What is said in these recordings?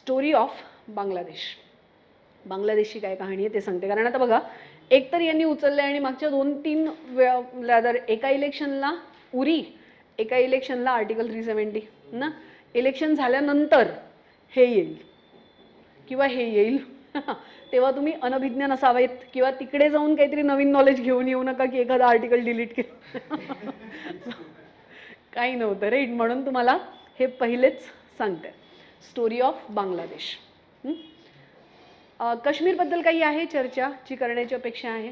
Story of Bangladesh. बांगलादेशची काय कहाणी आहे ते सांगते. कारण आता बघा, एक तर यांनी उचलले आणि मागच्या 2-3 वेळा एका इलेक्शनला उरी, एका इलेक्शनला आर्टिकल 370 ना. इलेक्शन झाल्यानंतर हे येईल किंवा हे येईल तेव्हा तुम्ही अनभिज्ञ नसावेत किंवा तिकडे जाऊन काहीतरी नवीन नॉलेज घेऊन येऊ नका की एखादा आर्टिकल डिलीट केलं. काही नव्हतं राईट. म्हणून तुम्हाला हे पहिलेच सांगते. Story of Bangladesh. काश्मीरबद्दल काही आहे चर्चा जी करण्याची अपेक्षा आहे?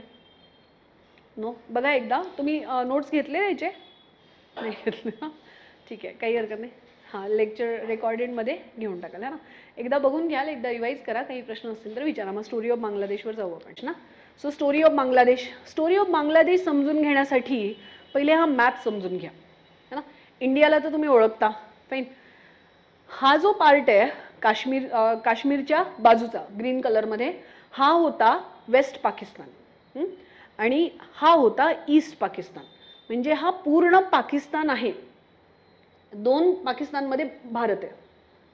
नो. बघा एकदा तुम्ही नोट्स घेतले याचे? नाही घेतले ना. ठीक आहे, काही हरकत नाही. हां, लेक्चर रेकॉर्डेडमध्ये घेऊन टाकाल है ना. एकदा बघून घ्याल, एकदा रिवाईज करा. काही प्रश्न असतील तर विचारा. मग स्टोरी ऑफ बांगलादेशवर जाऊ आपण ना. So story of Bangladesh. Story of Bangladesh समजून घेण्यासाठी पहिले हा मॅप समजून घ्या है ना. इंडियाला तर तुम्ही ओळखता, फाईन. हा जो पार्ट आहे काश्मीरच्या बाजूचा ग्रीन कलरमध्ये, हा होता वेस्ट पाकिस्तान आणि हा होता ईस्ट पाकिस्तान. म्हणजे हा पूर्ण पाकिस्तान आहे. 2 पाकिस्तानमध्ये भारत आहे.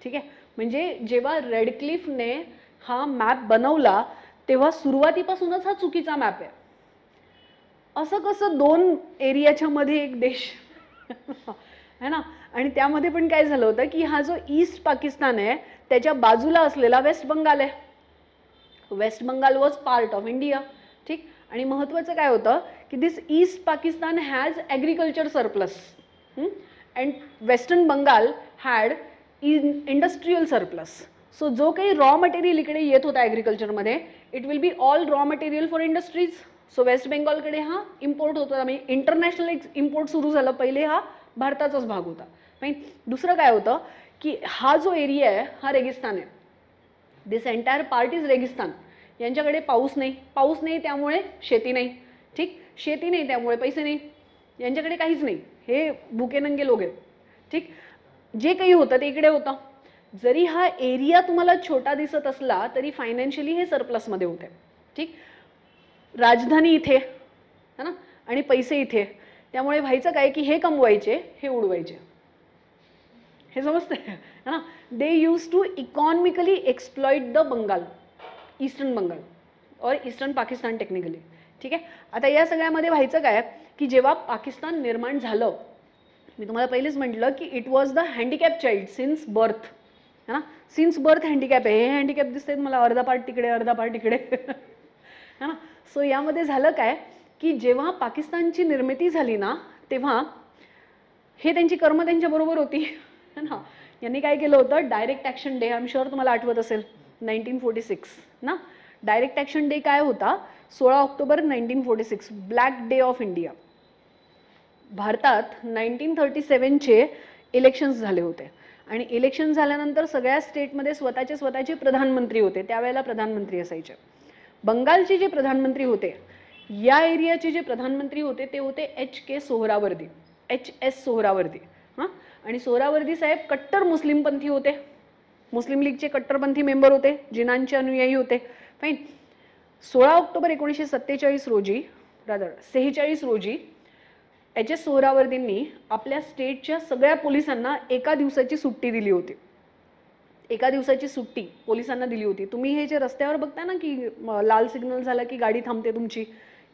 ठीक आहे. म्हणजे जेव्हा रेडक्लिफने हा मॅप बनवला तेव्हा सुरुवातीपासूनच हा चुकीचा मॅप आहे. असं कसं 2 एरियाच्या मध्ये एक देश है ना. आणि त्यामध्ये पण काय झालं होतं की हा जो ईस्ट पाकिस्तान आहे त्याच्या बाजूला असलेला वेस्ट बंगाल आहे. West Bengal was part of India. ठीक. आणि महत्त्वाचं काय होतं की this east Pakistan has agriculture surplus and western Bengal had industrial surplus. So जो काही रॉ मटेरियल इकडे येत होता ॲग्रिकल्चरमध्ये, it will be all raw material for industries. So west बेंगॉलकडे हा इम्पोर्ट होता. म्हणजे इंटरनॅशनल इम्पोर्ट सुरू झालं. पहिले हा भारताचाच भाग होता. फाईन. दुसरं काय होतं की हा जो एरिया आहे हा रेगिस्तान आहे. दिस एंटायर पार्ट इज रेगिस्तान. यांच्याकडे पाऊस नाही त्यामुळे शेती नाही. ठीक. शेती नाही त्यामुळे पैसे नाही. यांच्याकडे काहीच नाही. हे भुकेनंगे लोक आहेत. ठीक. जे काही होतं ते इकडे होतं. जरी हा एरिया तुम्हाला छोटा दिसत असला तरी फायनान्शियली हे सरप्लसमध्ये होते. ठीक. राजधानी इथे है ना आणि पैसे इथे. त्यामुळे व्हायचं काय की हे कमवायचे, हे उडवायचे. हे समजतंय है ना. They use to economically exploit the Bengal, eastern Bengal और ईस्टर्न पाकिस्तान टेक्निकली. ठीक आहे. आता या सगळ्यामध्ये व्हायचं काय की जेव्हा पाकिस्तान निर्माण झालं, मी तुम्हाला पहिलेच म्हटलं की it was the handicap child since birth है ना. सिन्स बर्थ हँडिकॅप आहे. हे हँडिकॅप दिसते मला, अर्धा पार्ट तिकडे अर्धा पार्ट इकडे है ना. सो यामध्ये झालं काय की जेव्हा पाकिस्तानची निर्मिती झाली ना तेव्हा हे त्यांची कर्म त्यांच्याबरोबर होती है ना. यांनी काय केलं होतं, direct action day, I am sure तुम्हाला आठवत असेल, 1946 ना. डायरेक्ट ॲक्शन डे काय होता, 16 October 1946, black day of India. भारतात 1937चे इलेक्शन्स झाले होते आणि इलेक्शन झाल्यानंतर सगळ्या स्टेटमध्ये स्वतःचे प्रधानमंत्री होते. त्यावेळेला प्रधानमंत्री असायचे. बंगालचे जे प्रधानमंत्री होते, या एरियाचे जे प्रधानमंत्री होते ते होते H.K. सोहरावर्दी, HS सोहरावर्दी. हां. आणि सोहरावर्दी साहेब कट्टर मुस्लिमपंथी होते. मुस्लिम लीगचे कट्टरपंथी मेंबर होते, जिनांचे अनुयायी होते. फाईन. 16 ऑक्टोबर 1947 रोजी 46 रोजी HS सोहरावर्दींनी आपल्या स्टेटच्या सगळ्या पोलिसांना एका दिवसाची सुट्टी दिली होती. एका दिवसाची सुट्टी पोलिसांना दिली होती. तुम्ही हे जे रस्त्यावर बघता ना की लाल सिग्नल झाला की गाडी थांबते तुमची,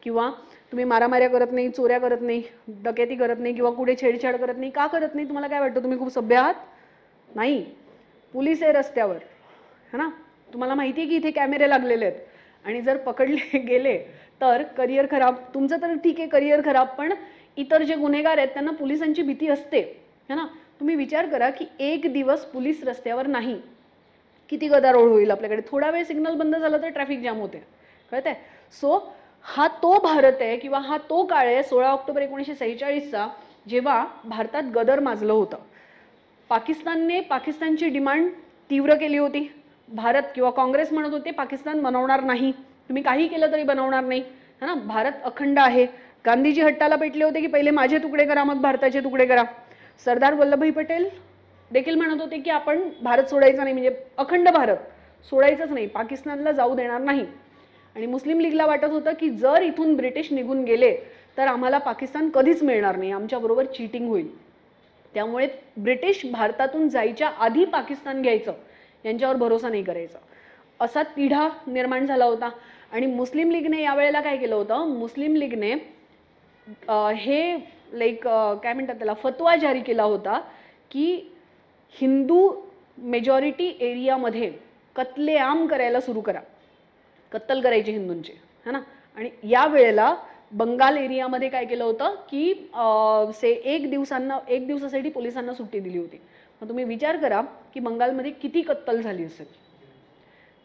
किंवा तुम्ही मारामाऱ्या करत नाही, चोऱ्या करत नाही, डकैती करत नाही किंवा कुठे छेडछाड करत नाही. का करत नाही? तुम्हाला काय वाटतं तुम्ही खूप सभ्य आहात? नाही. पोलीस आहे रस्त्यावर है ना. तुम्हाला माहिती आहे की इथे कॅमेरे लागलेले आहेत आणि जर पकडले गेले तर करिअर खराब. तुमचं तर ठीक आहे करिअर खराब, पण इतर जे गुन्हेगार आहेत त्यांना पोलिसांची भीती असते है ना. तुम्ही विचार करा की एक दिवस पोलीस रस्त्यावर नाही, किती गदारोळ होईल आपल्याकडे. थोडा वेळ सिग्नल बंद झाला तर ट्रॅफिक जाम होते, कळतंय. सो हा तो भारत आहे किंवा हा तो काळ आहे 16 ऑक्टोबर 1946चा, जेव्हा भारतात गदर माजलं होतं. पाकिस्तानची डिमांड तीव्र केली होती. भारत किंवा काँग्रेस म्हणत होते पाकिस्तान बनवणार नाही, तुम्ही काही केलं तरी बनवणार नाही है ना. भारत अखंड आहे. गांधीजी हट्टाला पेटले होते की पहिले माझे तुकडे करा मग भारताचे तुकडे करा. सरदार वल्लभभाई पटेल देखील म्हणत होते की आपण भारत सोडायचा नाही, म्हणजे अखंड भारत सोडायचंच नाही, पाकिस्तानला जाऊ देणार नाही. आणि मुस्लिम लीगला वाटत होतं की जर इथून ब्रिटिश निघून गेले तर आम्हाला पाकिस्तान कधीच मिळणार नाही, आमच्याबरोबर चीटिंग होईल. त्यामुळे ब्रिटिश भारतातून जायच्या आधी पाकिस्तान घ्यायचं यांच्यावर भरोसा नाही करायचा, असा तिढा निर्माण झाला होता. आणि मुस्लिम लीगने यावेळेला काय केलं होतं, मुस्लिम लीगने हे लाईक काय म्हणतात त्याला, फतवा जारी केला होता की हिंदू मेजॉरिटी एरियामध्ये कत्लेआम करायला सुरू करा, कत्तल करायचे हिंदूंचे, है ना. आणि या वेळेला बंगाल एरियामध्ये काय केलं होतं की एक दिवसासाठी पोलिसांना सुट्टी दिली होती. मग तुम्ही विचार करा की बंगालमध्ये किती कत्तल झाली असेल,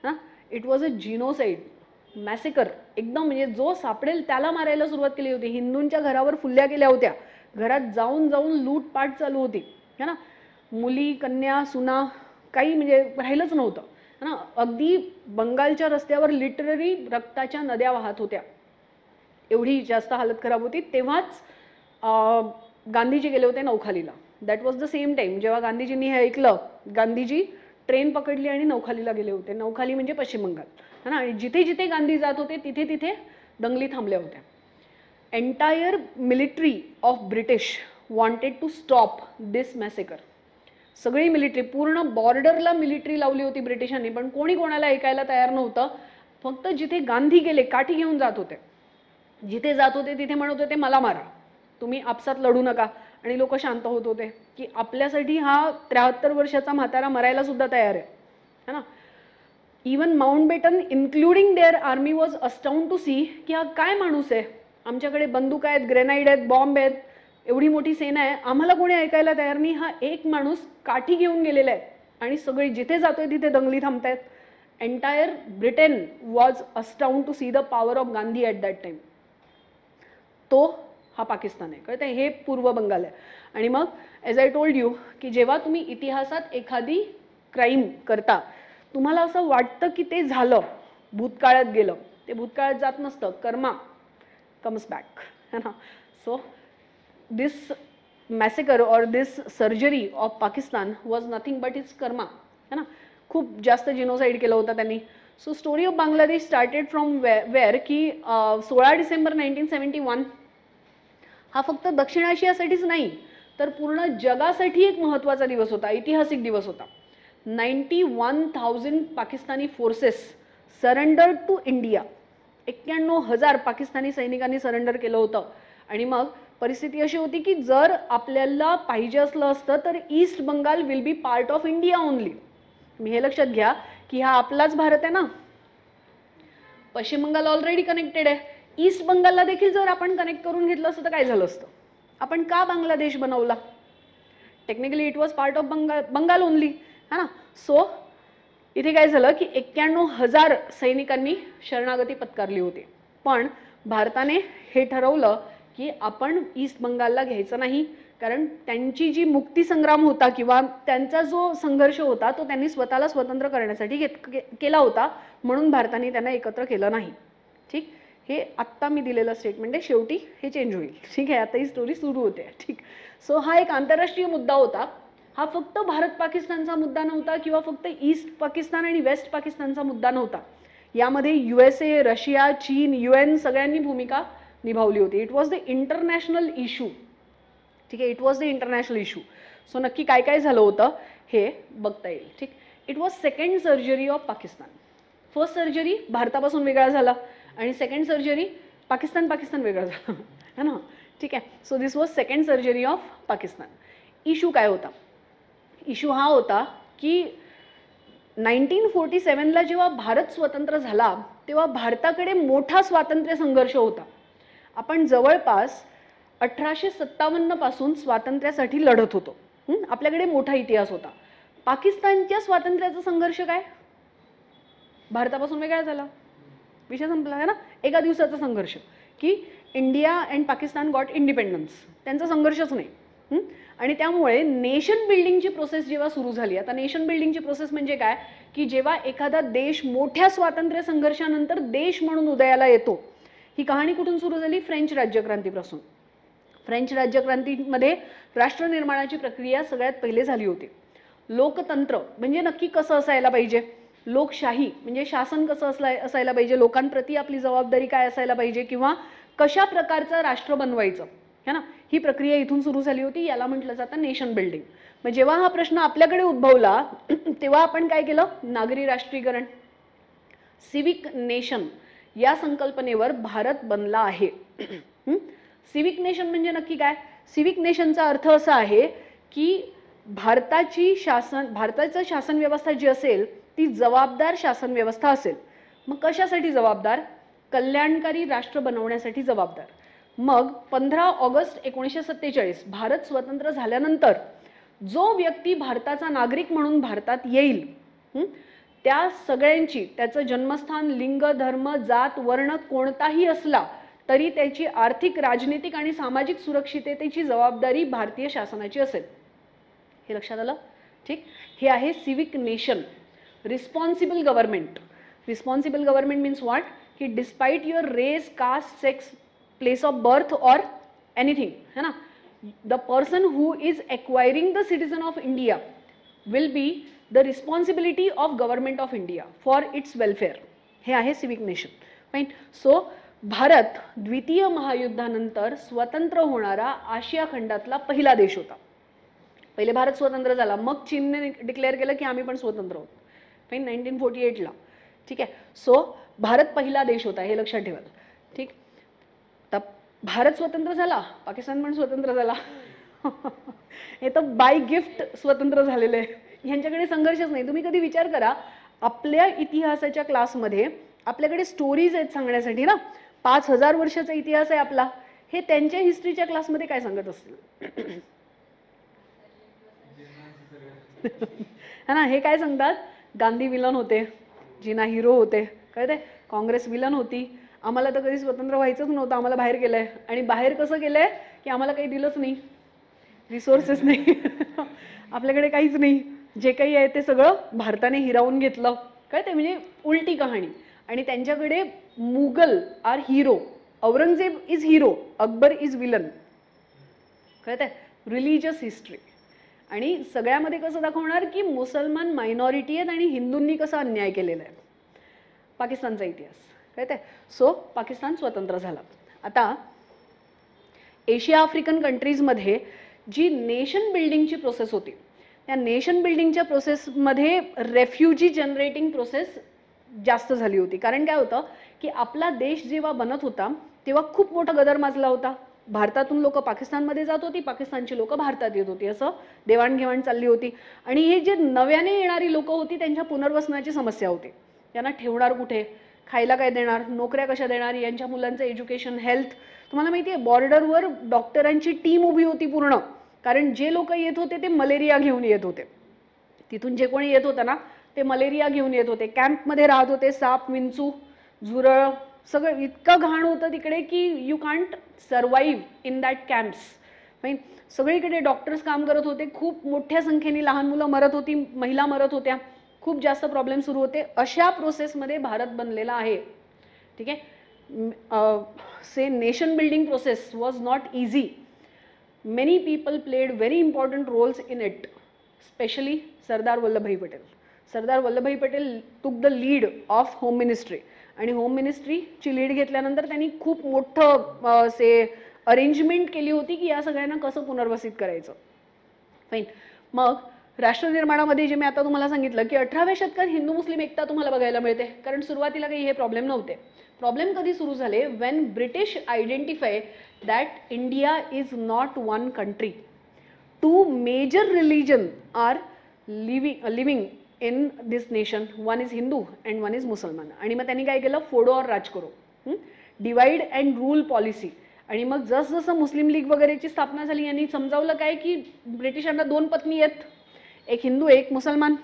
हां. इट वॉज अ जिनोसाइड, मॅसेकर एकदम, म्हणजे जो सापडेल त्याला मारायला सुरुवात केली होती. हिंदूंच्या घरावर फुल्ल्या केल्या होत्या, घरात जाऊन जाऊन लूटपाट चालू होती, है ना. मुली, कन्या, सुना काही म्हणजे राहिलंच नव्हतं, है ना. अगदी बंगालच्या रस्त्यावर लिटररी रक्ताच्या नद्या वाहत होत्या, एवढी जास्त हालत खराब होती. तेव्हाच गांधीजी गेले होते नौखालीला. That was the same time जेव्हा गांधीजींनी हे ऐकलं, गांधीजी ट्रेन पकडली आणि नौखालीला गेले होते. नौखाली म्हणजे पश्चिम बंगाल, है ना. आणि जिथे जिथे गांधी जात होते तिथे तिथे दंगली थांबल्या होत्या. Entire military of British wanted to stop this massacre. सगळी मिलिटरी, पूर्ण बॉर्डरला मिलिटरी लावली होती ब्रिटिशांनी, पण कोणी कोणाला ऐकायला तयार नव्हतं. फक्त जिथे गांधी गेले, काठी घेऊन जात होते, जिथे जात होते तिथे म्हणत होते मला मारा, तुम्ही आपसात लढू नका. आणि लोक शांत होत होते की आपल्यासाठी हा 73 वर्षाचा म्हातारा मरायला सुद्धा तयार आहे, है ना. Even Mountbatten including their army was astound to see की हा काय माणूस आहे, आमच्याकडे बंदूक आहेत, ग्रेनाइड आहेत, बॉम्ब आहेत, एवढी मोठी सेना आहे, आम्हाला कोणी ऐकायला तयार नाही. हा एक माणूस काठी घेऊन गेलेला आहे आणि सगळे जिथे जातोय तिथे दंगली थांबतायत. Entire Britain was astound to see the power of Gandhi at that time. तो हा पाकिस्तान आहे, कळतंय. हे पूर्व बंगाल आहे. आणि मग ॲज आय टोल्ड यू की जेव्हा तुम्ही इतिहासात एखादी क्राईम करता, तुम्हाला असं वाटतं की ते झालं, भूतकाळात गेलं, ते भूतकाळात जात नसतं. कर्मा कम्स बॅक, है ना. So this massacre or this surgery of Pakistan was nothing but it's karma, है ना. खूप जास्त जिनोसाइड केलं होतं त्यांनी. So story of Bangladesh started from where की 16 डिसेंबर 1971 हा फक्त दक्षिण आशियासाठीच नाही तर पूर्ण जगासाठी एक महत्त्वाचा दिवस होता, ऐतिहासिक दिवस होता. 91,000 Pakistani forces surrender to India. 91,000 Pakistani सैनिकांनी सरेंडर केलं होतं. आणि मग परिस्थिती अशी होती की जर आपल्याला पाहिजे असलं असतं तर east Bengal will be part of India only. मी हे लक्षात घ्या की हा आपलाच भारत आहे ना, पश्चिम बंगाल ऑलरेडी कनेक्टेड आहे. ईस्ट बंगालला देखील जर आपण कनेक्ट करून घेतलं असतं तर काय झालं असतं. आपण का बांगलादेश बनवला, technically it was part of Bengal only, है ना. सो इथे काय झालं की 91,000 सैनिकांनी शरणागती पत्कारली होती. पण भारताने हे ठरवलं की आपण ईस्ट बंगालला घ्यायचं नाही, कारण त्यांची जी मुक्ती संग्राम होता किंवा त्यांचा जो संघर्ष होता तो त्यांनी स्वतःला स्वतंत्र करण्यासाठी केला होता, म्हणून भारताने त्यांना एकत्र केलं नाही. ठीक, हे आत्ता मी दिलेलं स्टेटमेंट आहे, शेवटी हे चेंज होईल. ठीक आहे, आता ही स्टोरी सुरू होते. ठीक. सो हा एक आंतरराष्ट्रीय मुद्दा होता. हा फक्त भारत पाकिस्तानचा मुद्दा नव्हता किंवा फक्त ईस्ट पाकिस्तान आणि वेस्ट पाकिस्तानचा मुद्दा नव्हता. यामध्ये USA, रशिया, चीन, UN सगळ्यांनी भूमिका निभावली होती. It was the international issue. ठीक आहे, it was the international issue. So नक्की काय काय झालं होतं हे बघता येईल. ठीक. It was second surgery of Pakistan. First surgery भारतापासून वेगळा झाला आणि सेकंड सर्जरी पाकिस्तान वेगळा झाला, है ना. ठीक आहे. So this was second surgery of Pakistan. Issue काय होता, इश्यू हा होता की 1947ला जेव्हा भारत स्वतंत्र झाला तेव्हा भारताकडे मोठा स्वातंत्र्य संघर्ष होता. आपण जवळपास 1857 पासून स्वातंत्र्यासाठी लढत होतो. आपल्याकडे मोठा इतिहास होता. पाकिस्तानच्या स्वातंत्र्याचा संघर्ष काय, भारतापासून वेगळा झाला, विषय संपला, है ना. एका दिवसाचा संघर्ष की India and Pakistan got independence, त्यांचा संघर्षच नाही. आणि त्यामुळे नेशन बिल्डिंगची प्रोसेस जेव्हा सुरू झाली, आता नेशन बिल्डिंगची प्रोसेस म्हणजे काय की जेव्हा एखादा देश मोठ्या स्वातंत्र्य संघर्षानंतर देश म्हणून उदयाला येतो. ही कहाणी कुठून सुरू झाली, फ्रेंच राज्यक्रांतीपासून. फ्रेंच राज्यक्रांतीमध्ये राष्ट्र निर्माणाची प्रक्रिया सगळ्यात पहिले झाली होती. लोकतंत्र म्हणजे नक्की कसं असायला पाहिजे, लोकशाही म्हणजे शासन कसं असायला पाहिजे, लोकांप्रती आपली जबाबदारी काय असायला पाहिजे किंवा कशा प्रकारचं राष्ट्र बनवायचं, है ना. ही प्रक्रिया इथून सुरू झाली होती. याला म्हटलं जातं नेशन बिल्डिंग. मग जेव्हा हा प्रश्न आपल्याकडे उद्भवला तेव्हा आपण काय केलं, नागरी राष्ट्रीयकरण, सिविक नेशन या संकल्पनेवर भारत बनला आहे. सिविक नेशन म्हणजे नक्की काय? सिविक नेशनचा अर्थ असा आहे की भारताचं शासन व्यवस्था जी असेल ती जबाबदार शासन व्यवस्था असेल. मग कशासाठी जबाबदार? कल्याणकारी राष्ट्र बनवण्यासाठी जबाबदार. मग 15 ऑगस्ट 1947 भारत स्वतंत्र झाल्यानंतर जो व्यक्ती भारताचा नागरिक म्हणून भारतात येईल त्या सगळ्यांची, त्याचं जन्मस्थान, लिंग, धर्म, जात, वर्ण कोणताही असला तरी त्याची आर्थिक, राजनीतिक आणि सामाजिक सुरक्षिततेची जबाबदारी भारतीय शासनाची असेल. हे लक्षात आलं? ठीक. हे आहे civic nation. Responsible government. Responsible government means what? की despite your race, caste, sex, place of birth और एनीथिंग, है ना, the person who is acquiring the citizen of India will be the responsibility of government of India for its welfare. हे आहे civic nation. Fine. So Bharat द्वितीय महायुद्धानंतर स्वतंत्र होणारा आशिया खंडातला पहिला देश होता. पहिले भारत स्वतंत्र झाला, मग चीनने डिक्लेअर केलं की आम्ही पण स्वतंत्र आहोत. फाईन. 1948 ला. ठीक आहे. सो भारत पहिला देश होता, हे लक्षात ठेवा. ठीक. तर भारत स्वतंत्र झाला, पाकिस्तान पण स्वतंत्र झाला. हे तर बाय गिफ्ट स्वतंत्र झालेले आहे. ह्यांच्याकडे संघर्षच नाही. तुम्ही कधी विचार करा, आपल्या इतिहासाच्या क्लासमध्ये आपल्याकडे स्टोरीज आहेत सांगण्यासाठी ना, 5000 वर्षाचा इतिहास आहे आपला. हे त्यांच्या हिस्ट्रीच्या क्लासमध्ये काय सांगत असतील? है ना. हे काय सांगतात? गांधी विलन होते, जिना हिरो होते, कळते, काँग्रेस विलन होती, आम्हाला तर कधी स्वतंत्र व्हायचंच नव्हतं, आम्हाला बाहेर केलंय. आणि बाहेर कसं केलंय की आम्हाला काही दिलंच नाही, रिसोर्सेस नाही, आपल्याकडे काहीच नाही, जे काही आहे ते सगळं भारताने हिरावून घेतलं. कळते, म्हणजे उलटी कहाणी. आणि त्यांच्याकडे Mughal are hero, Aurangzeb is hero, Akbar is villain. कळते, रिलिजियस हिस्ट्री. आणि सगळ्यामध्ये कसं दाखवणार की मुसलमान मायनॉरिटी आहेत आणि हिंदूंनी कसा अन्याय केलेला आहे. पाकिस्तानचा इतिहास. कळते. सो पाकिस्तान स्वतंत्र झाला. आता एशिया आफ्रिकन कंट्रीजमध्ये जी नेशन बिल्डिंगची प्रोसेस होती, त्या नेशन बिल्डिंगच्या प्रोसेसमध्ये रेफ्युजी जनरेटिंग प्रोसेस जास्त झाली होती. कारण काय होतं की आपला देश जेव्हा बनत होता तेव्हा खूप मोठा गदर माजला होता. भारतातून लोक पाकिस्तानमध्ये जात होती, पाकिस्तानची लोक भारतात येत होती, असं देवाणघेवाण चालली होती. आणि हे जे नव्याने येणारी लोक होती त्यांच्या पुनर्वसनाची समस्या होती. त्यांना ठेवणार कुठे, खायला काय देणार, नोकऱ्या कशा देणार, यांच्या मुलांचं एज्युकेशन, हेल्थ. तुम्हाला माहिती आहे बॉर्डरवर डॉक्टरांची टीम उभी होती पूर्ण. कारण जे लोक येत होते ते मलेरिया घेऊन येत होते. तिथून जे कोणी येत होतं ना ते मलेरिया घेऊन येत होते. कॅम्पमध्ये राहत होते, साप, विंचू, झुरळ, सगळं इतकं घाण होतं तिकडे की you can't survive in that camps. Fine. सगळीकडे डॉक्टर्स काम करत होते, खूप मोठ्या संख्येने लहान मुलं मरत होती, महिला मरत होत्या, खूप जास्त प्रॉब्लेम सुरू होते. अशा प्रोसेसमध्ये भारत बनलेला आहे. ठीक आहे. Say nation building process was not easy. Many people played very important roles in it, especially Sardar Vallabhbhai Patel. Sardar Vallabhbhai Patel took the lead of home ministry. आणि होम मिनिस्ट्रीची लीड घेतल्यानंतर त्यांनी खूप मोठं अरेंजमेंट केली होती की या सगळ्यांना कसं पुनर्वसित करायचं. फाईन. मग राष्ट्रनिर्माणामध्ये जे मी आता तुम्हाला सांगितलं की 18व्या शतकात हिंदू मुस्लिम एकता तुम्हाला बघायला मिळते. कारण सुरुवातीला काही हे प्रॉब्लेम नव्हते. प्रॉब्लेम कधी सुरू झाले? When British identify that India is not one country. 2 major religion are living in this nation. One is Hindu and one is Musalman. आणि मग त्यांनी काय केलं? फोडो और राज करो, डिवाइड अँड रूल पॉलिसी. आणि मग जसजसं मुस्लिम लीग वगैरेची स्थापना झाली यांनी समजावलं काय की ब्रिटिशांना 2 पत्नी आहेत, एक हिंदू एक मुसलमान.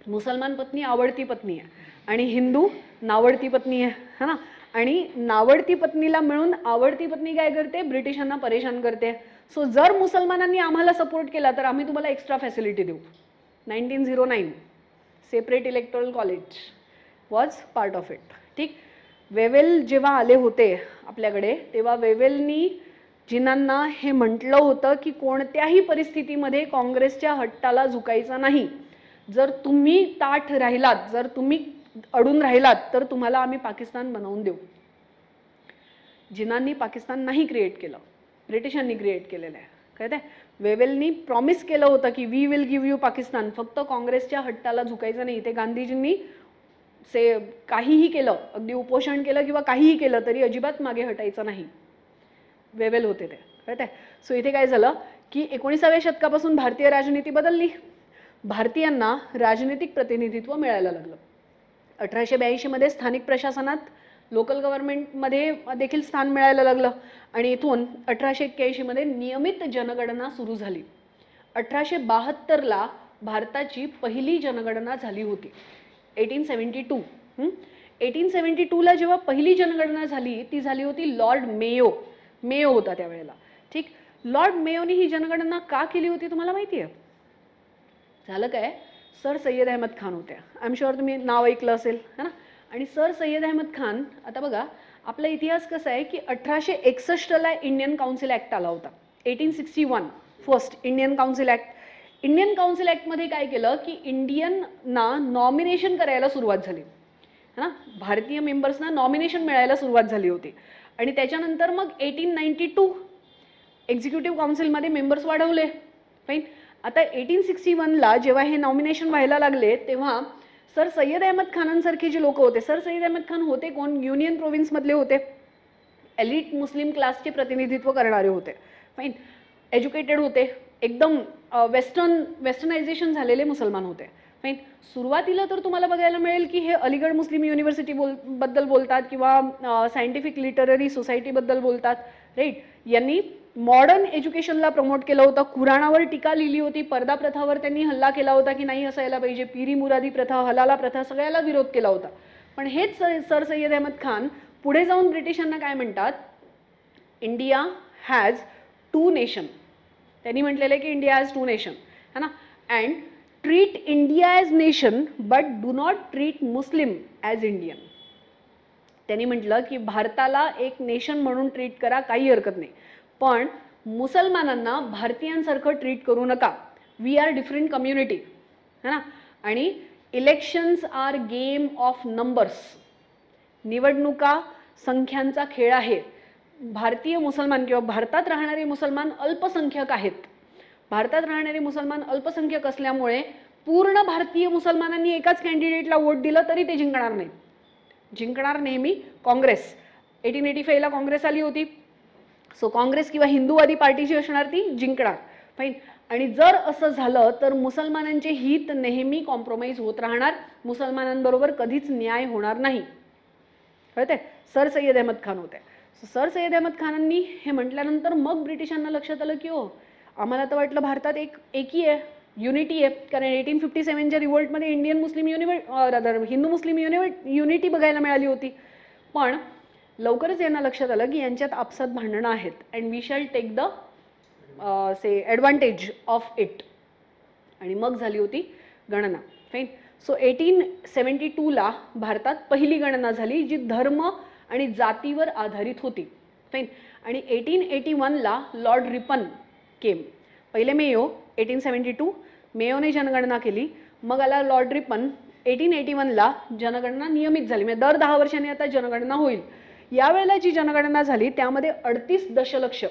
मुसलमान पत्नी आवडती पत्नी आहे आणि हिंदू नावडती पत्नी आहे, है ना. आणि नावडती पत्नीला मिळून आवडती पत्नी काय करते? ब्रिटिशांना परेशान करते. सो जर मुसलमानांनी आम्हाला सपोर्ट केला तर आम्ही तुम्हाला एक्स्ट्रा फॅसिलिटी देऊ. 1909 separate electoral college was part of it. ठीक. वेवेल जेव्हा आले होते आपल्याकडे तेव्हा वेवेलनी जिनांना हे म्हटलं होतं की कोणत्याही परिस्थितीमध्ये काँग्रेसच्या हट्टाला झुकायचं नाही. जर तुम्ही ताठ राहिलात, जर तुम्ही अडून राहिलात तर तुम्हाला आम्ही पाकिस्तान बनवून देऊ. जिनांनी पाकिस्तान नाही क्रिएट केलं, ब्रिटिशांनी क्रिएट केलेलं आहे. कळतंय. वेवेलनी प्रॉमिस केलं होतं की we will give you Pakistan, फक्त काँग्रेसच्या हट्टाला झुकायचं नाही. ते गांधीजींनी काहीही केलं, अगदी उपोषण केलं किंवा काहीही केलं तरी अजिबात मागे हटायचं नाही. वेवेल होते ते, कळत आहे. सो इथे काय झालं की 19व्या शतकापासून भारतीय राजनीती बदलली, भारतीयांना राजनीतिक प्रतिनिधित्व मिळायला लागलं. 1882 मध्ये स्थानिक प्रशासनात, लोकल गव्हर्नमेंटमध्ये देखील स्थान मिळायला लागलं आणि इथून 1881 मध्ये नियमित जनगणना सुरू झाली. 1872 ला भारताची पहिली जनगणना झाली होती. 1872 1872 ला जेव्हा पहिली जनगणना झाली ती झाली होती लॉर्ड मेयो होता त्यावेळेला. ठीक, लॉर्ड मेयोनी ही जनगणना का केली होती तुम्हाला माहिती आहे? झालं काय, सर सय्यद अहमद खान होत्या. आय एम शुअर तुम्ही नाव ऐकलं असेल है ना. आणि सर सय्यद अहमद खान, आता बघा आपला इतिहास कसा आहे की 1861 ला इंडियन काउन्सिल ॲक्ट आला होता. 1861 first Indian council act. Indian council ॲक्टमध्ये काय केलं की इंडियनना नॉमिनेशन करायला सुरुवात झाली है ना, भारतीय मेंबर्सना नॉमिनेशन मिळायला सुरुवात झाली होती. आणि त्याच्यानंतर मग 1892 एक्झिक्युटिव्ह काउन्सिलमध्ये मेंबर्स वाढवले. फाईन. आता 1861 ला जेव्हा हे नॉमिनेशन व्हायला लागले तेव्हा सर सय्यद अहमद खानांसारखे जे लोक होते, सर सय्यद अहमद खान होते कोण, युनियन प्रोव्हिन्समधले होते, एलिट मुस्लिम क्लासचे प्रतिनिधित्व करणारे होते. फाईन. एज्युकेटेड होते, एकदम वेस्टर्नायझेशन झालेले मुसलमान होते. फाईन. सुरुवातीला तर तुम्हाला बघायला मिळेल की हे अलीगड मुस्लिम युनिव्हर्सिटी बद्दल बोलतात किंवा सायंटिफिक लिटररी सोसायटीबद्दल बोलतात. राईट. यांनी मॉडर्न एज्युकेशनला प्रमोट केलं होतं, कुराणावर टीका लिहिली होती, पर्दा प्रथावर त्यांनी हल्ला केला होता की नाही असायला पाहिजे, पिरी मुरादी प्रथा, हलाला प्रथा, सगळ्याला विरोध केला होता. पण हेच सर सय्यद अहमद खान पुढे जाऊन ब्रिटिशांना काय म्हणतात, इंडिया हॅज टू नेशन. त्यांनी म्हटलेलं आहे की इंडिया हॅज टू नेशन है ना, and treat India as nation but do not treat Muslim as Indian. त्यांनी म्हटलं की भारताला एक नेशन म्हणून ट्रीट करा, काही हरकत नाही, पण मुसलमानांना भारतीयांसारखं ट्रीट करू नका. वी आर डिफरंट कम्युनिटी है ना. आणि elections are game of numbers. निवडणुका संख्यांचा खेळ आहे. भारतीय मुसलमान किंवा भारतात राहणारे मुसलमान अल्पसंख्यक आहेत. भारतात राहणारे मुसलमान अल्पसंख्यक असल्यामुळे पूर्ण भारतीय मुसलमानांनी एकाच कॅन्डिडेटला वोट दिलं तरी ते जिंकणार नाहीत. जिंकणार नेहमी काँग्रेस. 1885 ला काँग्रेस आली होती. सो काँग्रेस किंवा हिंदूवादी पार्टी जी असणार ती जिंकणार. फाईन. आणि जर असं झालं तर मुसलमानांचे हित नेहमी कॉम्प्रोमाइज होत राहणार, मुसलमानांबरोबर कधीच न्याय होणार नाही. कळते. सर सय्यद अहमद खान होते. सर सय्यद अहमद खानांनी हे म्हटल्यानंतर मग ब्रिटिशांना लक्षात आलं की हो, आम्हाला तर वाटलं भारतात एकी आहे, युनिटी आहे, कारण 1857च्या रिव्होल्टमध्ये इंडियन मुस्लिम हिंदू मुस्लिम युनिटी बघायला मिळाली होती. पण लवकरच यांना लक्षात आलं की यांच्यात आपसात भांडणं आहेत, and we shall take the advantage of it. आणि मग झाली होती गणना. फाईन. सो 1872 ला भारतात पहिली गणना झाली जी धर्म आणि जातीवर आधारित होती. फाईन. आणि 1881 ला लॉर्ड रिपन केम. पहिले मेयो 1872 मेयोने जनगणना केली, मग आला लॉर्ड रिपन. 1881 ला जनगणना नियमित झाली, म्हणजे दर 10 वर्षांनी आता जनगणना होईल. यावेळेला जी जनगणना झाली त्यामध्ये 38 दशलक्ष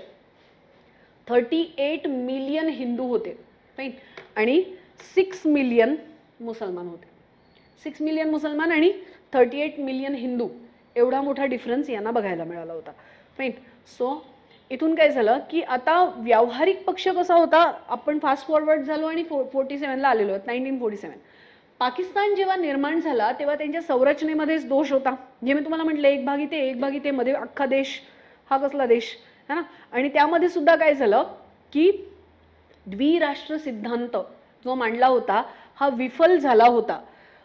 38 मिलियन हिंदू होते. फाईन. आणि 6 मिलियन मुसलमान होते. 6 मिलियन मुसलमान आणि 38 मिलियन हिंदू, एवढा मोठा डिफरन्स यांना बघायला मिळाला होता. फाईन. सो इथून काय झालं की आता व्यावहारिक पक्ष कसा होता, आपण फास्ट फॉरवर्ड झालो आणि 47 ला आलेलो आहोत. 1947 पाकिस्तान जेव्हा निर्माण झाला तेव्हा त्यांच्या संरचनेमध्येच दोष होता. जे मी तुम्हाला म्हटलं एक भाग इथे मध्ये अख्खा देश, हा कसला देश है ना. आणि त्यामध्ये सुद्धा काय झालं की द्विराष्ट्र सिद्धांत जो मांडला होता हा विफल झाला होता.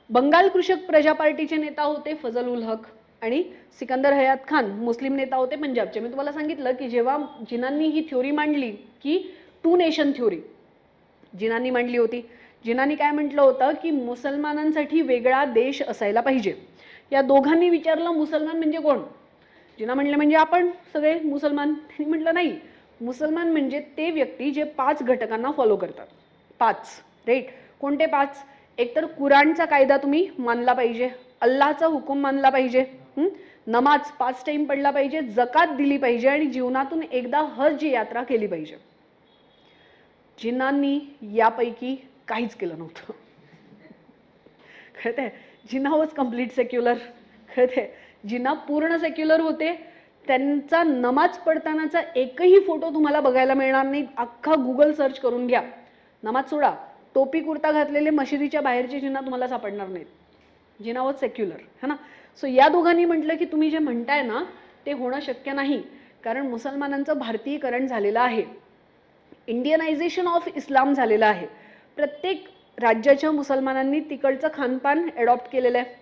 बंगाल कृषक प्रजा पार्टीचे नेता होते फजल उल हक आणि सिकंदर हयात खान मुस्लिम नेता होते पंजाबचे. मी तुम्हाला सांगितलं की जेव्हा जिनांनी ही थ्योरी मांडली की टू नेशन थ्योरी जिनांनी मांडली होती, जिनांनी काय म्हटलं होतं की मुसलमानांसाठी वेगळा देश असायला पाहिजे. या दोघांनी विचारलं मुसलमान म्हणजे कोण. जिना म्हणले म्हणजे आपण सगळे मुसलमान. त्यांनी म्हटलं नाही, मुसलमान म्हणजे ते व्यक्ती जे 5 घटकांना फॉलो करतात. 5. राईट. कोणते 5? एकतर कुराणचा कायदा तुम्ही मानला पाहिजे, अल्लाचा हुकूम मानला पाहिजे, नमाज 5 टाइम पडला पाहिजे, जकात दिली पाहिजे आणि जीवनातून एकदा हज यात्रा केली पाहिजे. जिन्नांनी यापैकी काहीच केलं नव्हतं. कळतंय? जिन्ना वॉज कम्प्लीट सेक्युलर. कळतंय? जिन्ना पूर्ण सेक्युलर होते. त्यांचा नमाज पडतानाचा एकही फोटो तुम्हाला बघायला मिळणार नाही. अख्खा गुगल सर्च करून घ्या. नमाज सोडा, टोपी कुर्ता घातलेले मशिदीच्या बाहेरचे जिन्ना तुम्हाला सापडणार नाहीत. जिन्ना वॉज सेक्युलर, है ना. सो या दोघांनी म्हटलं की तुम्ही जे म्हणताय ना ते होणं शक्य नाही, कारण मुसलमानांचं भारतीयकरण झालेलं आहे, इंडियनायझेशन ऑफ इस्लाम झालेलं आहे. प्रत्येक राज्याच्या मुसलमानांनी तिकडचं खानपान अडॉप्ट केलेलं आहे.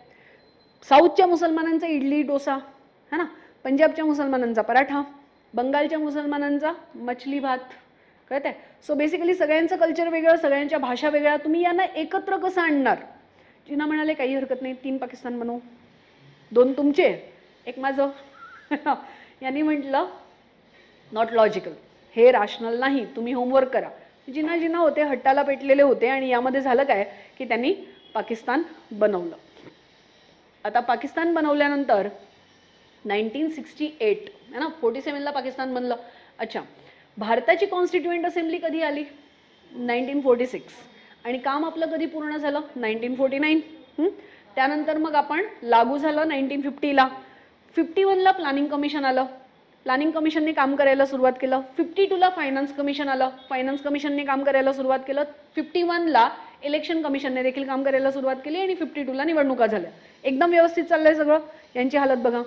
साऊथच्या मुसलमानांचा इडली डोसा, है ना, पंजाबच्या मुसलमानांचा पराठा, बंगालच्या मुसलमानांचा मछली भात. कळत आहे? सो बेसिकली सगळ्यांचं कल्चर वेगळं, सगळ्यांच्या भाषा वेगळ्या. तुम्ही यांना एकत्र कसं आणणार? जिन्ना म्हणाले काही हरकत नाही, 3 पाकिस्तान बनवू, 2 तुमचे 1 माझं. यांनी म्हटलं नॉट लॉजिकल, हे रॅशनल नाही, तुम्ही होमवर्क करा. जिन्ना होते हट्टाला पेटलेले होते आणि यामध्ये झालं काय की त्यांनी पाकिस्तान बनवलं. आता पाकिस्तान बनवल्यानंतर 1968 है ना, 47ला पाकिस्तान बनलं. अच्छा, भारताची कॉन्स्टिट्युएंट असेंब्ली कधी आली? 1946. आणि काम आपलं कधी पूर्ण झालं? 1949. त्यानंतर मग आपण लागू झालं 1950ला. 51ला प्लॅनिंग कमिशन आलं, प्लॅनिंग कमिशनने काम करायला सुरुवात केलं. 52ला फायनान्स कमिशन आलं, फायनान्स कमिशनने काम करायला सुरुवात केलं. 51ला इलेक्शन कमिशनने देखील काम करायला सुरुवात केली आणि 52ला निवडणुका झाल्या. एकदम व्यवस्थित चाललंय सगळं. यांची हालत बघा.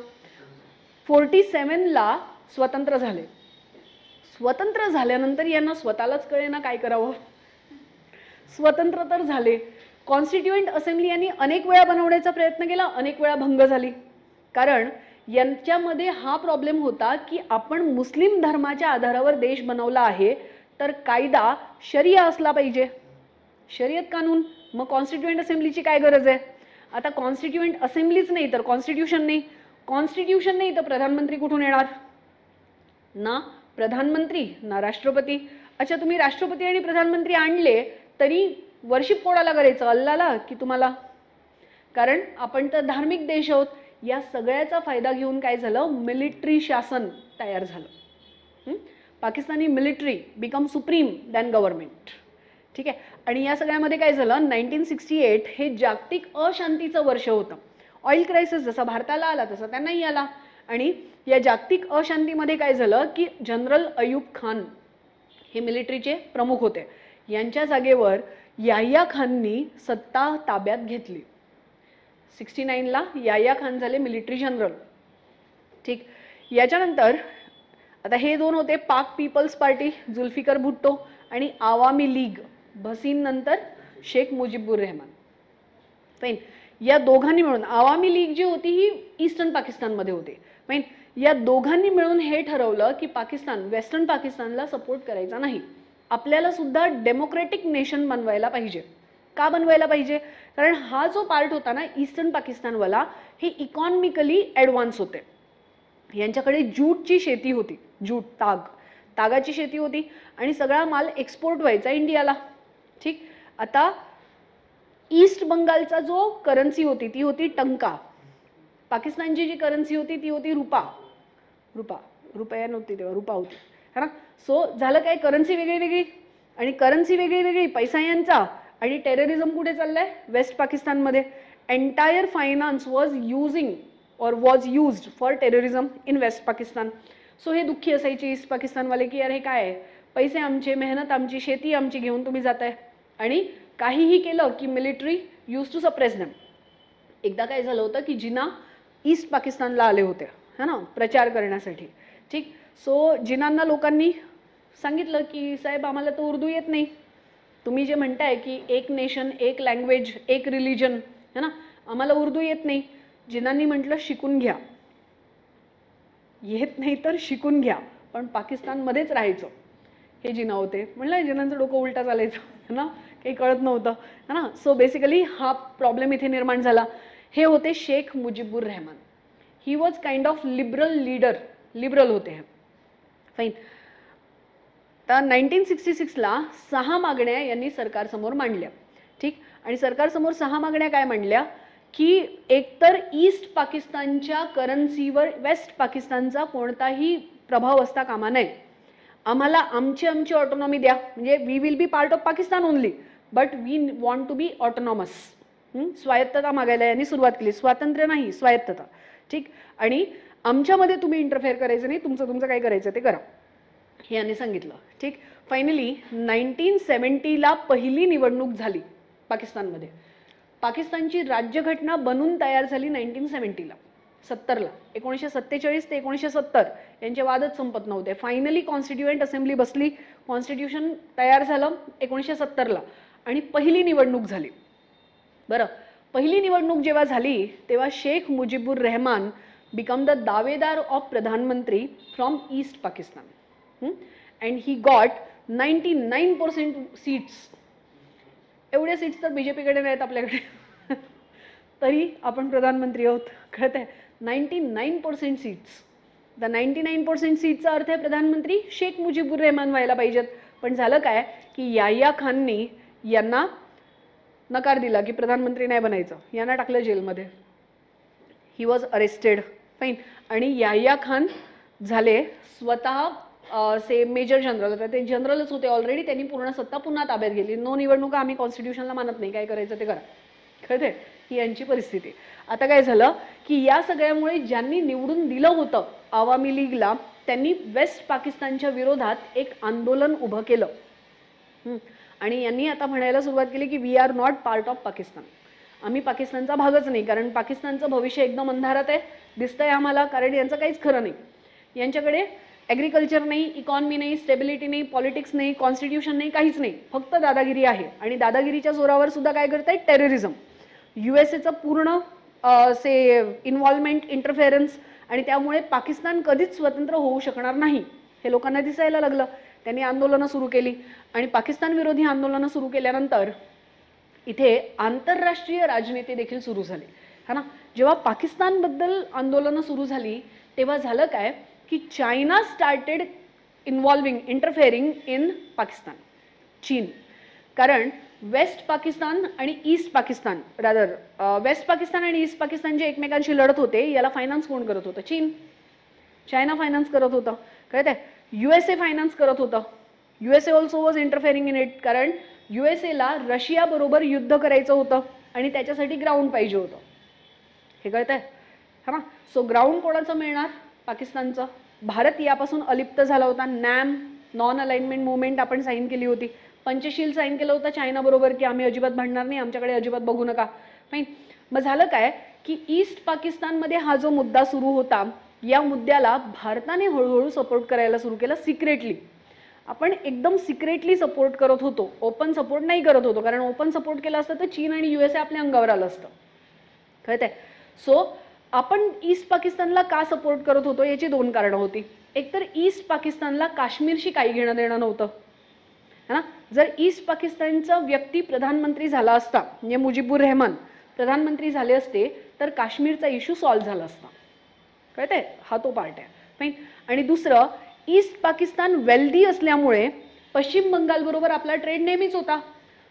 47ला स्वतंत्र झाले. स्वतंत्र झाल्यानंतर यांना स्वतःलाच कळेना काय करावं. स्वतंत्र तर झाले, कॉन्स्टिट्युएंट असेंब्ली यांनी अनेक वेळा बनवण्याचा प्रयत्न केला, अनेक वेळा भंग झाली. कारण यांच्यामध्ये हा प्रॉब्लेम होता की आपण मुस्लिम धर्माच्या आधारावर देश बनवला आहे, तर कायदा शरिया असला पाहिजे, शरीयत कानून. मग कॉन्स्टिट्युएंट असेंब्लीची काय गरज आहे? आता कॉन्स्टिट्युएंट असेंब्लीच नाही तर कॉन्स्टिट्यूशन नाही, कॉन्स्टिट्यूशन नाही तर प्रधानमंत्री कुठून येणार? ना प्रधानमंत्री ना राष्ट्रपती. अच्छा, तुम्ही राष्ट्रपती आणि प्रधानमंत्री आणले तरी वर्शिप कोणाला करायचं? अल्लाला की तुम्हाला? कारण आपण तर धार्मिक देश आहोत. या सगळ्याचा फायदा घेऊन काय झालं? मिलिटरी शासन तयार झालं. Pakistani military become supreme than government. ठीक आहे. आणि या सगळ्यामध्ये काय झालं? 1968 हे जागतिक अशांतीचं वर्ष होतं. ऑइल क्रायसिस जसा भारताला आला तसा त्यांनाही आला. आणि या जागतिक अशांतीमध्ये काय झालं की जनरल अयूब खान हे मिलिटरीचे प्रमुख होते. यांच्या जागेवर याह्या खाननी सत्ता ताब्यात घेतली. 69ला याह्या खान झाले मिलिटरी जनरल. ठीक. याच्यानंतर आता हे 2 होते पाक पीपल्स पार्टी जुल्फिकर भुट्टो आणि आवामी लीग भसीन नंतर शेख मुजीबुर रहमान. फाईन. या दोघांनी मिळून आवामी लीग जी होती ही ईस्टर्न पाकिस्तानमध्ये होते. फाईन. या दोघांनी मिळून हे ठरवलं की पाकिस्तान वेस्टर्न पाकिस्तानला सपोर्ट करायचा नाही, आपल्याला सुद्धा डेमोक्रेटिक नेशन बनवायला पाहिजे. का बनवायला पाहिजे? कारण हा जो पार्ट होता ना ईस्टर्न पाकिस्तानवाला, हे इकॉनॉमिकली ॲडव्हान्स होते. यांच्याकडे ज्यूटची शेती होती, ज्यूट तागाची शेती होती आणि सगळा माल एक्सपोर्ट व्हायचा इंडियाला. ठीक. आता ईस्ट बंगालचा जो करन्सी होती ती होती टंका. पाकिस्तानची जी करन्सी होती ती होती रुपया नव्हती तेव्हा, रुपा होती, है ना. सो झालं काय? करन्सी वेगळी वेगळी आणि करन्सी वेगळी वेगळी, पैसा यांचा. आणि टेररिझम कुठे चाललंय? वेस्ट पाकिस्तानमध्ये. Entire finance was used for terrorism in west Pakistan. So हे दुःखी असायचे ईस्ट पाकिस्तानवाले की अरे काय आहे, पैसे आमचे, मेहनत आमची, शेती आमची घेऊन तुम्ही जाताय. आणि काहीही केलं की military use to suppress them. एकदा काय झालं होतं की जिना ईस्ट पाकिस्तानला आले होते, है ना, प्रचार करण्यासाठी. ठीक. सो जिनांना लोकांनी सांगितलं की साहेब आम्हाला तर उर्दू येत नाही, तुम्ही जे म्हणताय की एक नेशन एक लँग्वेज एक रिलिजन, है ना, आम्हाला उर्दू येत नाही. जिनांनी म्हटलं शिकून घ्या, येत नाही तर शिकून घ्या, पण पाकिस्तानमध्येच राहायचं. हे जिना होते. म्हणलं जिनांचं डोकं उलटा चालायचं, है ना, काही कळत नव्हतं, है ना. सो बेसिकली हा प्रॉब्लेम इथे निर्माण झाला. हे होते Sheikh Mujibur Rahman. He was kind of liberal leader, liberal होते हे. फाईन. तर 1966ला 6 मागण्या यांनी सरकारसमोर मांडल्या. ठीक. आणि सरकारसमोर 6 मागण्या काय मांडल्या की एकतर ईस्ट पाकिस्तानच्या करन्सीवर वेस्ट पाकिस्तानचा कोणताही प्रभाव असता कामा नये. आम्हाला आमची ऑटोनॉमी द्या, म्हणजे we will be part of Pakistan only but we want to be autonomous. स्वायत्तता मागायला यांनी सुरुवात केली, स्वातंत्र्य नाही स्वायत्तता. ठीक, आणि आमच्यामध्ये तुम्ही इंटरफेअर करायचं नाही, तुमचं काय करायचं ते करा, हे यांनी सांगितलं. ठीक, फायनली 1970ला पहिली निवडणूक झाली पाकिस्तानमध्ये. पाकिस्तानची राज्यघटना बनून तयार झाली 1970ला, 70ला. 1947 ते 1970 यांचे वादच संपत नव्हते. फायनली कॉन्स्टिट्युएंट असेंब्ली बसली, कॉन्स्टिट्यूशन तयार झालं 1970ला आणि पहिली निवडणूक झाली. बरं, पहिली निवडणूक जेव्हा झाली तेव्हा शेख मुजीबुर रहमान बिकम द दावेदार ऑफ प्रधानमंत्री from east Pakistan and he got 99% seats. एवढे सीट्स तर बीजेपीकडे नाहीत आपल्याकडे, तरी आपण प्रधानमंत्री आहोत, कळत आहे. 99% सीट्स. द 99% सीटचा अर्थ आहे प्रधानमंत्री शेख मुजीबुर रहमान व्हायला पाहिजेत. पण झालं काय की याह्या खाननी यांना नकार दिला की प्रधानमंत्री नाही बनायचं, यांना टाकलं जेलमध्ये. He was arrested. फाईन. आणि याह्या खान झाले स्वतः से मेजर जनरल, ते जनरलच होते ऑलरेडी, त्यांनी पूर्ण सत्ता पुन्हा ताब्यात घेतली. नो निवडणुका आम्ही कॉन्स्टिट्यूशनला मानत नाही, काय करायचं ते करा. कळते ही यांची परिस्थिती. आता काय झालं की या सगळ्यामुळे ज्यांनी निवडून दिलं होतं आवामी लीगला, त्यांनी वेस्ट पाकिस्तानच्या विरोधात एक आंदोलन उभं केलं. आणि यांनी आता म्हणायला सुरुवात केली की we are not part of Pakistan, आम्ही पाकिस्तानचा भागच नाही, कारण पाकिस्तानचं भविष्य एकदम अंधारात आहे दिसतंय आम्हाला, कारण यांचं काहीच खरं नाही. यांच्याकडे ॲग्रिकल्चर नाही, इकॉनॉमी नाही, स्टेबिलिटी नाही, पॉलिटिक्स नाही, कॉन्स्टिट्यूशन नाही, काहीच नाही, फक्त दादागिरी आहे. आणि दादागिरीच्या जोरावर सुद्धा काय करतायत, टेररिझम, युएसएचं पूर्ण से इन्व्हॉल्वमेंट, इंटरफेरन्स, आणि त्यामुळे पाकिस्तान कधीच स्वतंत्र होऊ शकणार नाही हे लोकांना दिसायला लागलं. त्यांनी आंदोलनं सुरू केली आणि पाकिस्तान विरोधी आंदोलनं सुरू केल्यानंतर इथे आंतरराष्ट्रीय राजनीती देखील सुरू झाली, है ना. जेव्हा पाकिस्तानबद्दल आंदोलनं सुरू झाली तेव्हा झालं काय की China started involving, interfering in Pakistan, चीन. कारण वेस्ट पाकिस्तान आणि east Pakistan, rather west Pakistan आणि ईस्ट पाकिस्तान जे एकमेकांशी लढत होते, याला फायनान्स कोण करत होतं, चीन. चायना फायनान्स करत होतं, कळत आहे. युएसए फायनान्स करत होतं. USA also was interfering in it, कारण युएसएला रशिया बरोबर युद्ध करायचं होतं आणि त्याच्यासाठी ग्राउंड पाहिजे होतं, हे कळत आहे, है ना. सो ग्राउंड कोणाचं मिळणार, पाकिस्तानचं. भारत यापासून अलिप्त झाला होता. नॅम, नॉन अलाइनमेंट मुवमेंट आपण साईन केली होती. पंचशील साईन केलं होतं चायना बरोबर की आम्ही अजिबात भांडणार नाही, आमच्याकडे अजिबात बघू नका. फाईन. मग झालं काय की ईस्ट पाकिस्तानमध्ये हा जो मुद्दा सुरू होता, या मुद्द्याला भारताने हळूहळू सपोर्ट करायला सुरू केलं सिक्रेटली. आपण एकदम सिक्रेटली सपोर्ट करत होतो, ओपन सपोर्ट नाही करत होतो, कारण ओपन सपोर्ट केला असतं तर चीन आणि युएसए आपल्या अंगावर आलं असतं, कळत आहे. सो आपण ईस्ट पाकिस्तानला का सपोर्ट करत होतो याची दोन कारणं होती. एक तर ईस्ट पाकिस्तानला काश्मीरशी काही घेणं देणं नव्हतं, है ना. जर ईस्ट पाकिस्तानचा व्यक्ती प्रधानमंत्री झाला असता, म्हणजे मुजीबुर रहमान प्रधानमंत्री झाले असते, तर काश्मीरचा इश्यू सॉल्व्ह झाला असता, कळत आहे. हा तो पार्ट आहे. फाईन. आणि दुसरं, ईस्ट पाकिस्तान वेल्दी असल्यामुळे पश्चिम बंगालबरोबर आपला ट्रेड नेहमीच होता.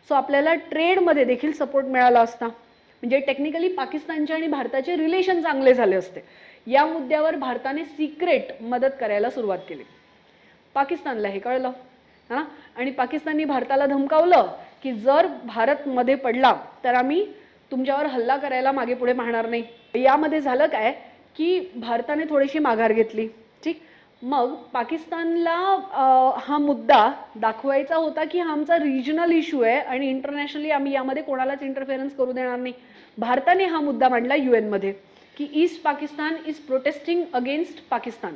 सो आपल्याला ट्रेडमध्ये देखील सपोर्ट मिळाला असता, म्हणजे टेक्निकली पाकिस्तानचे आणि भारताचे रिलेशन चांगले झाले असते. या मुद्द्यावर भारताने सिक्रेट मदत करायला सुरुवात केली. पाकिस्तानला हे कळलं, है ना. आणि पाकिस्तानने भारताला धमकावलं की जर भारत मध्ये पडला तर आम्ही तुमच्यावर हल्ला करायला मागे पुढे पाहणार नाही. यामध्ये झालं काय की भारताने थोडीशी माघार घेतली. ठीक. मग पाकिस्तानला हा मुद्दा दाखवायचा होता की हा आमचा रिजनल इश्यू आहे आणि इंटरनॅशनली आम्ही यामध्ये कोणालाच इंटरफेरन्स करू देणार नाही. भारताने हा मुद्दा मांडला UN मध्ये की east Pakistan is protesting against Pakistan.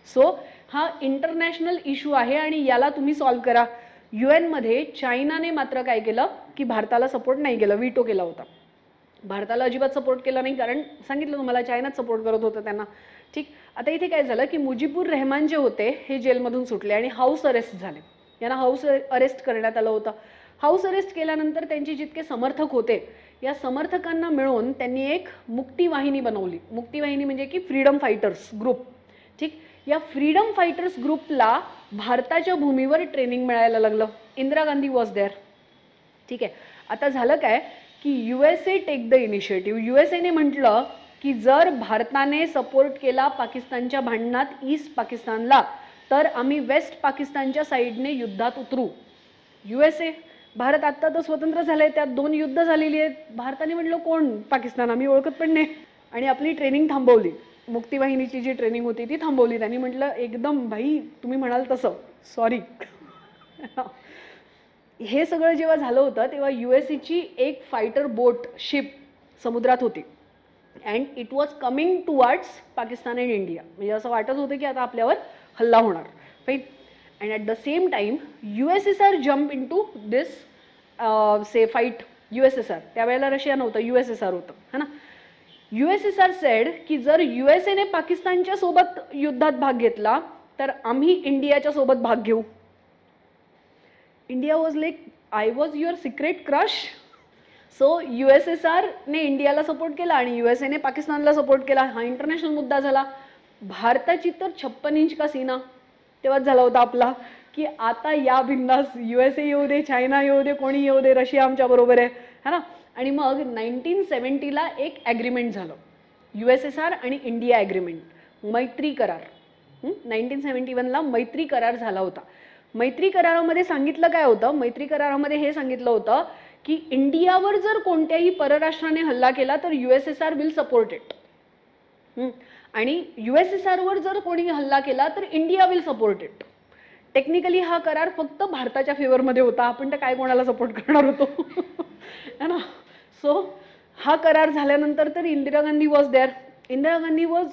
So हा इंटरनॅशनल इश्यू आहे आणि याला तुम्ही सॉल्व्ह करा. UN मध्ये चायनाने मात्र काय केलं की भारताला सपोर्ट नाही केलं, विटो केला होता. भारताला अजिबात सपोर्ट केला नाही, कारण सांगितलं तुम्हाला चायनाच सपोर्ट करत होतं त्यांना. ठीक. आता इथे काय झालं की मुजीबुर रहमान जे होते हे जेलमधून सुटले आणि हाऊस अरेस्ट झाले. यांना हाऊस अरेस्ट करण्यात आलं होतं. हाऊस अरेस्ट केल्यानंतर त्यांचे जितके समर्थक होते, या समर्थकांना मिळून त्यांनी एक मुक्तिवाहिनी बनवली. मुक्तिवाहिनी म्हणजे की फ्रीडम फायटर्स ग्रुप. ठीक. या फ्रीडम फायटर्स ग्रुपला भारताच्या भूमीवर ट्रेनिंग मिळायला लागलं. Indira Gandhi was there. ठीक आहे. आता झालं काय की USA टेक द इनिशिएटिव्ह. USAने म्हटलं की जर भारताने सपोर्ट केला पाकिस्तानच्या भांडणात ईस्ट पाकिस्तानला तर आम्ही वेस्ट पाकिस्तानच्या साईडने युद्धात उतरू. USA, भारत आत्ता तर स्वतंत्र झालंय, त्यात 2 युद्ध झालेली आहेत. भारताने म्हटलं कोण पाकिस्तान, आम्ही ओळखत पण नाही, आणि आपली ट्रेनिंग थांबवली. मुक्तीवाहिनीची जी ट्रेनिंग होती ती थांबवली. त्यांनी म्हटलं एकदम भाई तुम्ही म्हणाल तसं, सॉरी. हे सगळं जेव्हा झालं होतं तेव्हा USAची एक फायटर बोट शिप समुद्रात होती and it was coming towards Pakistan and India. म्हणजे असं वाटत होतं की आता आपल्यावर हल्ला होणार. Fine. And at the same time USSR jump into this से फाईट. USSR, त्यावेळेला रशिया नव्हतं, USSR होतं, है ना. USSR सेड की जर USAने पाकिस्तानच्या सोबत युद्धात भाग घेतला तर आम्ही इंडियाच्या सोबत भाग घेऊ. India was like I was your secret crush. So USSRने इंडियाला सपोर्ट केला आणि USAने पाकिस्तानला सपोर्ट केला. हा इंटरनॅशनल मुद्दा झाला. भारताची तर 56 इंच का सीना तेव्हाच झाला होता आपला, की आता या बिंदास USA येऊ दे, चायना येऊ दे, कोणी येऊ दे, रशिया आमच्या बरोबर आहे, है ना. आणि मग 1970ला एक ॲग्रीमेंट झालं, USSR आणि इंडिया ॲग्रीमेंट, मैत्री करार. 1971ला मैत्री करार झाला होता. मैत्री करारामध्ये सांगितलं काय होतं, मैत्री करारामध्ये हे सांगितलं होतं की इंडियावर जर कोणत्याही परराष्ट्राने हल्ला केला तर USSR विल सपोर्ट इट. आणि USSRवर जर कोणी हल्ला केला तर India will support it. Technically हा करार फक्त भारताच्या फेवरमध्ये होता, आपण तर काय कोणाला सपोर्ट करणार होतो, है ना. सो हा करार झाल्यानंतर तर Indira Gandhi was there. Indira Gandhi was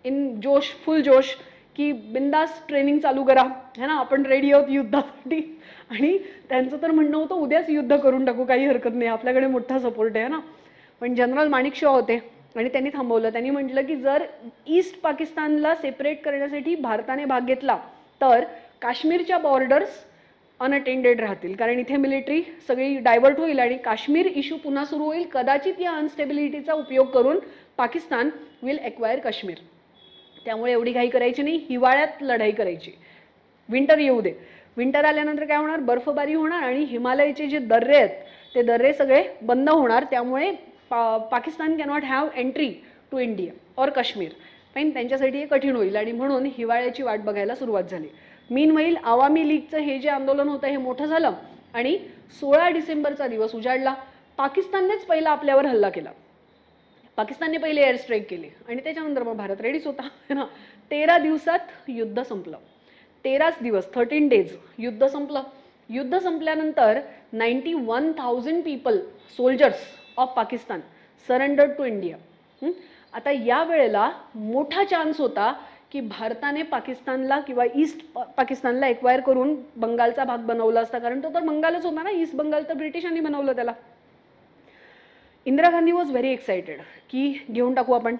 in जोश, फुल जोश, की बिंदास ट्रेनिंग चालू करा, है ना, आपण रेडी आहोत युद्धासाठी. आणि त्यांचं तर म्हणणं होतं उद्याच युद्ध करून टाकू, काही हरकत नाही, आपल्याकडे मोठा सपोर्ट आहे ना. पण जनरल माणिक शॉ होते आणि त्यांनी थांबवलं. त्यांनी म्हटलं की जर ईस्ट पाकिस्तानला सेपरेट करण्यासाठी भारताने भाग घेतला तर काश्मीरच्या बॉर्डर्स अनअटेंडेड राहतील, कारण इथे मिलिटरी सगळी डायव्हर्ट होईल आणि काश्मीर इश्यू पुन्हा सुरू होईल. कदाचित या अनस्टेबिलिटीचा उपयोग करून पाकिस्तान विल एक्वायर काश्मीर. त्यामुळे एवढी घाई करायची नाही, हिवाळ्यात लढाई करायची, विंटर येऊ दे. विंटर आल्यानंतर काय होणार, बर्फबारी होणार आणि हिमालयाचे जे दर्रे आहेत ते दर्रे सगळे बंद होणार. त्यामुळे Pakistan cannot have entry to India और काश्मीर. पण त्यांच्यासाठी हे कठीण होईल आणि म्हणून हिवाळ्याची वाट बघायला सुरुवात झाली. मीनवाईल आवामी लीगचं हे जे आंदोलन होतं हे मोठं झालं आणि 16 डिसेंबरचा दिवस उजाडला. पाकिस्ताननेच पहिला आपल्यावर हल्ला केला. पाकिस्तानने पहिले एअर स्ट्राईक केली आणि त्याच्यानंतर मग भारत रेडीच होता, है ना. 13 दिवसात युद्ध संपलं. 13 दिवस, 13 डेज युद्ध संपलं. युद्ध संपल्यानंतर 91,000 people, soldiers of Pakistan surrendered to India. आता या वेळेला मोठा चान्स होता की भारताने पाकिस्तानला किंवा ईस्ट पाकिस्तानला एक्वायर करून बंगालचा भाग बनवला असता, कारण तो तर बंगालच होता ना, ईस्ट बंगाल तर ब्रिटिशांनी बनवलं त्याला. Indira Gandhi was very excited की घेऊन टाकू आपण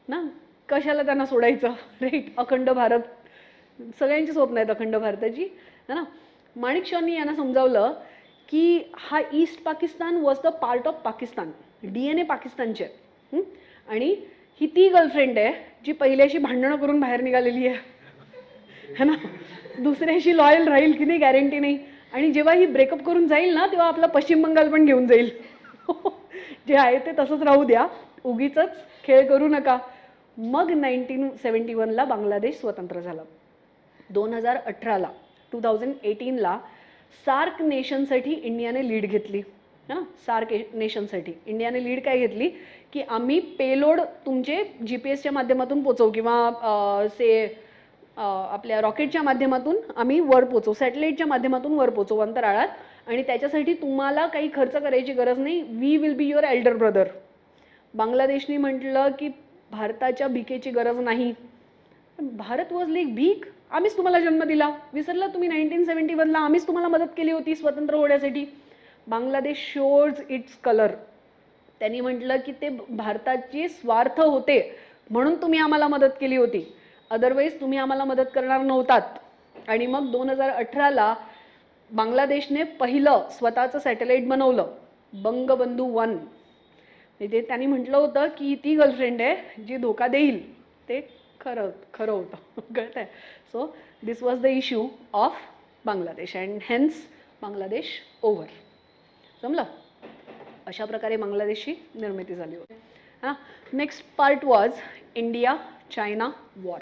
ना, कशाला त्यांना सोडायचं, राईट. अखंड भारत, सगळ्यांची स्वप्न आहेत अखंड भारताची, है ना. माणिक शॉनी यांना समजावलं की हा east Pakistan was the part of Pakistan, DNA पाकिस्तानचे आहे. आणि ही ती गर्लफ्रेंड आहे जी पहिल्याशी भांडणं करून बाहेर निघालेली आहे, है ना. दुसऱ्याशी लॉयल राहील की नाही गॅरंटी नाही. आणि जेव्हा ही ब्रेकअप करून जाईल ना तेव्हा आपला पश्चिम बंगाल पण घेऊन जाईल. जे आहे ते तसंच राहू द्या, उगीच खेळ करू नका. मग 1971ला बांगलादेश स्वतंत्र झाला. 2018ला सार्क नेशनसाठी इंडियाने लीड घेतली, है ना. सार्क नेशनसाठी इंडियाने लीड काय घेतली की आम्ही पेलोड तुमचे GPS माध्यमातून पोचवू किंवा आपल्या रॉकेटच्या माध्यमातून आम्ही वर पोचवू, सॅटेलाईटच्या माध्यमातून वर पोचवू अंतराळात, आणि त्याच्यासाठी तुम्हाला काही खर्च करायची गरज नाही, we will be your elder brother. बांगलादेशने म्हटलं की भारताच्या भिकेची गरज नाही. भारत वॉज लाईक भीक, आम्हीच तुम्हाला जन्म दिला, विसरला तुम्ही 1971ला आम्हीच तुम्हाला मदत केली होती स्वतंत्र होण्यासाठी. Bangladesh shows its colour. त्यांनी म्हटलं की ते भारताचे स्वार्थ होते म्हणून तुम्ही आम्हाला मदत केली होती, अदरवाईज तुम्ही आम्हाला मदत करणार नव्हतात. आणि मग 2018ला बांगलादेशने पहिलं स्वतःचं सॅटेलाईट बनवलं, बंगबंधू 1. म्हणजे त्यांनी म्हटलं होतं की ती गर्लफ्रेंड आहे जी धोका देईल, ते खरं होतं, कळत आहे. So this was the issue of Bangladesh and hence Bangladesh over. जमलं. अशा प्रकारे बांगलादेशची निर्मिती झाली होती. हां. Next part was India China war.